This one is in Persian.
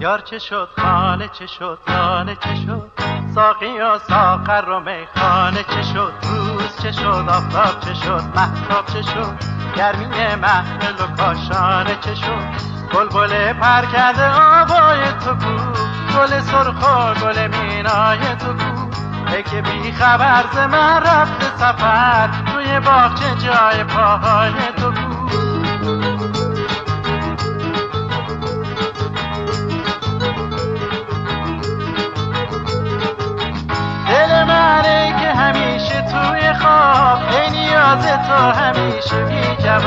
یار چه شد، خانه چه شد، خانه چه شد، ساقی و ساغر و میخانه چه شد، روز چه شد، آفتاب چه شد، مهتاب چه شد، گرمی محمل و کاشانه چه شد، بلبل پر کرده آوای تو کو، گل سرخ و گل مینای تو کو، ای که بی خبر ز من رفت سفر، توی باغچه جای پاهای تو کو. توی خواب ای نیاز تو همیشه بی جواب